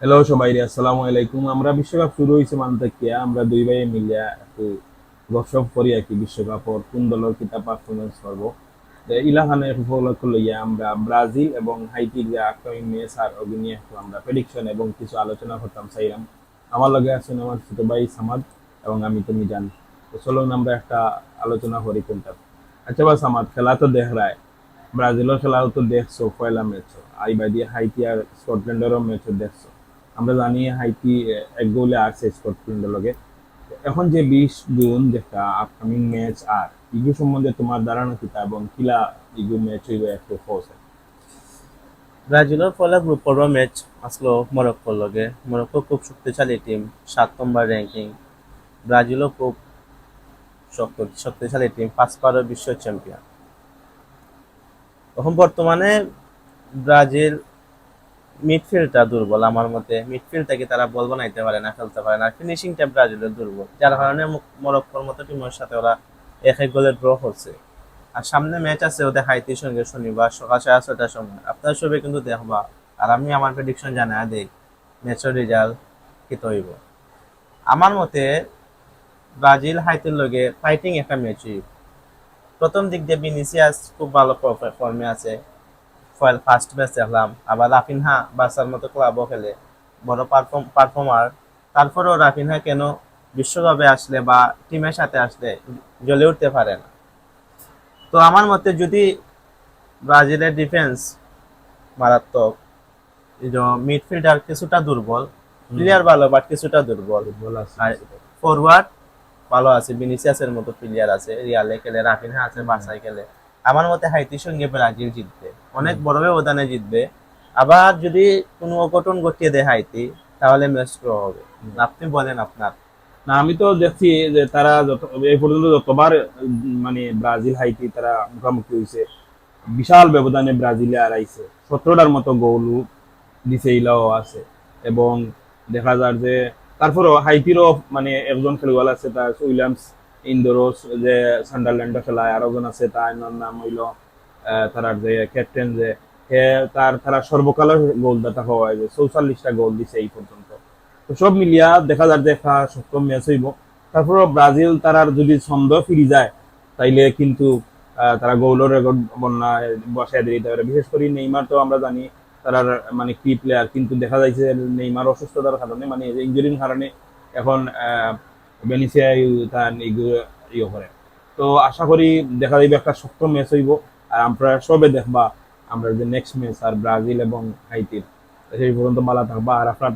Hello সবাই আসসালামু আলাইকুম। আমরা বিশ্বকাপ শুরু হয়েছে মান থেকে আমরা দুই ভাই মিলিয়া একটু গপসপ করি আর কি। বিশ্বকাপর কোন দলের কিতা পারফরমেন্স করবো ইলাহানে উপলক্ষ লইয়া আমরা ব্রাজিল এবং হাইতির যে আপকামিং ম্যাচ আর অগ্নি একটু আমরা প্রেডিকশন এবং কিছু আলোচনা করতাম চাইলাম। আমার লগে আছেন আমার ছোট ভাই সামাদ এবং আমি তুমি জানি। তো চলুন আমরা একটা আলোচনা করি কোনটা। আচ্ছা বা সামাদ, খেলা তো দেখ রায়, ব্রাজিলের খেলাও তো দেখছো, পয়লা ম্যাচ আইবা দিয়ে হাইতি আর স্কটল্যান্ডেরও ম্যাচও দেখছো। আমরা জানি হাইতি এক গোলে আসছে স্কটল্যান্ডের লগে। এখন যে 20 জুন যেটা আপকামিং ম্যাচ আর ইগু সম্বন্ধে তোমার ধারণা কিতা এবং কিলা ইগু ম্যাচ হইবে একটু ফোর্স। ব্রাজিলের পয়লা গ্রুপ পর্ব ম্যাচ আসলো মরক্কোর লগে। মরক্কো খুব শক্তিশালী টিম, 7 নম্বর র্যাঙ্কিং। ব্রাজিলও খুব শক্তিশালী টিম, 5 বারের বিশ্ব চ্যাম্পিয়ন। এখন বর্তমানে ব্রাজিল মিডফিল্ডটা দুর্বল। আমার মতে মিডফিল্ডটাকে তারা বল বানাইতে পারে না, খেলতে পারে না। ফিনিশিংটা ব্রাজিলের দুর্বল, যার কারণে মরক্কোর মতো টিমের সাথে ওরা এক এক গোলে ড্র করছে। আর সামনে ম্যাচ আছে ওদের হাইতির সঙ্গে শনিবার সকাল 6:30টার সময়। আপনার সবাই কিন্তু দেখবা। আর আমি আমার প্রেডিকশন জানা দেই ম্যাচের রেজাল্ট কি হইব। আমার মতে ব্রাজিল হাইতির লগে ফাইটিং একটা ম্যাচ হইব। প্রথম দিক দিয়ে ভিনিসিয়াস খুব ভালো ফর্মে আছে, ফার্স্ট ম্যাচ দেখলাম। আবার রাফিনহা বার্সার মতো ক্লাবও খেলে, বড় পারফর্মার। তারপরেও রাফিনহা কেন বিশ্বকাপে আসলে বা টিমের সাথে আসলে জ্বলে উঠতে পারে না। তো আমার মতে যদি ব্রাজিলের ডিফেন্স মারাত্মক, মিডফিল্ডার কিছুটা দুর্বল, প্লেয়ার ভালো বাট কিছুটা দুর্বল। ফুটবল আছে আর কিছুটা। ফরওয়ার্ড ভালো আছে, ভিনিসিয়াসের মতো প্লেয়ার আছে, রিয়ালে খেলে, রাফিনহা আছে, বার্সায় খেলে। আমার মতে হাইতির সঙ্গে ব্রাজিল জিতবে, অনেক হুম। বড় ব্যবধানে জিতবে। আবার যদি কোনো অঘটন ঘটিয়ে দেয় হাইতি, তাহলে ম্যাচ ড্র হবে। হুম। আপনি বলেন আপনার। না, আমি তো দেখছি যে তারা যত এই পর্যন্ত যতবার মানে ব্রাজিল হাইতি তারা মুখোমুখি হয়েছে, বিশাল ব্যবধানে ব্রাজিলে হারাইছে। 17টার মতো গোল দিছে, ইলাও আছে। এবং দেখা যায় যে তারপরও হাইতিরও মানে একজন খেলোয়াড় আছে, তার উইলিয়ামস ইন্দোরস, যে সান্ডারল্যান্ডে খেলায়। আর একজন আছে, তার নাম হইল তার যে ক্যাপ্টেন, যে হে তারা সর্বকালের গোলদাতা হওয়া, যে 44টা গোল দিছে এই পর্যন্ত। তো সব মিলিয়া দেখা যায় যে একটা শক্ত ম্যাচ হইব। তারপরও ব্রাজিল তারার যদি ছন্দ ফিরি যায়, তাইলে কিন্তু তারা গোলের রেকর্ড বন্যায় বসায় দিতে পারে। বিশেষ করে নেইমার তো আমরা জানি তারার মানে কি প্লেয়ার, কিন্তু দেখা যাচ্ছে নেইমার অসুস্থতার কারণে, মানে ইঞ্জুরির কারণে এখন বেনিসিয়া তার ইয়ে করে। তো আশা করি দেখা যাবে একটা শক্ত ম্যাচ হইব। আর আমরা সবে দেখবা আমরা যে নেক্সট ম্যাচ আর ব্রাজিল এবং হাইতির। সেই পর্যন্ত মালা থাকবা। আর আপনার